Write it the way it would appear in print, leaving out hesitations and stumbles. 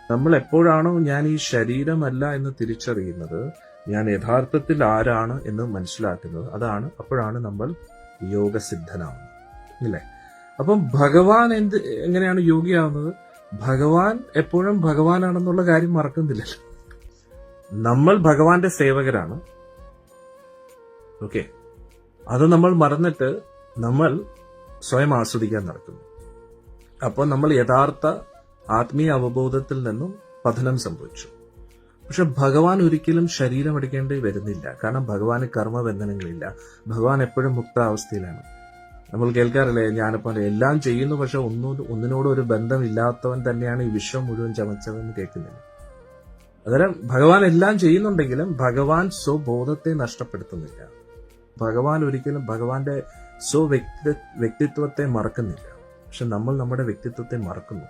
നമ്മൾ എപ്പോഴാണോ ഞാൻ ഈ ശരീരമല്ല എന്ന് തിരിച്ചറിയുന്നത്, ഞാൻ യഥാർത്ഥത്തിൽ ആരാണ് എന്ന് മനസ്സിലാക്കുന്നത്, അപ്പോഴാണ് നമ്മൾ യോഗസിദ്ധനാവുന്നത്, ഇല്ലേ? അപ്പം ഭഗവാൻ എങ്ങനെയാണ് യോഗിയാവുന്നത്? ഭഗവാൻ എപ്പോഴും ഭഗവാനാണെന്നുള്ള കാര്യം മറക്കുന്നില്ലല്ലോ. നമ്മൾ ഭഗവാന്റെ സേവകരാണ്. ഓക്കെ, അത് നമ്മൾ മറന്നിട്ട് നമ്മൾ സ്വയം ആസ്വദിക്കാൻ നടക്കുന്നു. അപ്പോൾ നമ്മൾ യഥാർത്ഥ ആത്മീയ അവബോധത്തിൽ നിന്നും പതനം സംഭവിച്ചു. പക്ഷെ ഭഗവാൻ ഒരിക്കലും ശരീരം എടുക്കേണ്ടി വരുന്നില്ല. കാരണം ഭഗവാന് കർമ്മബന്ധനങ്ങളില്ല. ഭഗവാൻ എപ്പോഴും മുക്താവസ്ഥയിലാണ്. നമ്മൾ കേൾക്കാറില്ലേ, ഞാനിപ്പോൾ എല്ലാം ചെയ്യുന്നു, പക്ഷെ ഒന്നിനോട് ഒരു ബന്ധമില്ലാത്തവൻ തന്നെയാണ് ഈ വിശ്വം മുഴുവൻ ചമച്ചതെന്ന് കേൾക്കുന്നില്ല. അന്നേരം ഭഗവാൻ എല്ലാം ചെയ്യുന്നുണ്ടെങ്കിലും ഭഗവാൻ സ്വബോധത്തെ നഷ്ടപ്പെടുത്തുന്നില്ല. ഭഗവാൻ ഒരിക്കലും ഭഗവാന്റെ വ്യക്തിത്വത്തെ മറക്കുന്നില്ല. പക്ഷെ നമ്മൾ നമ്മുടെ വ്യക്തിത്വത്തെ മറക്കുന്നു.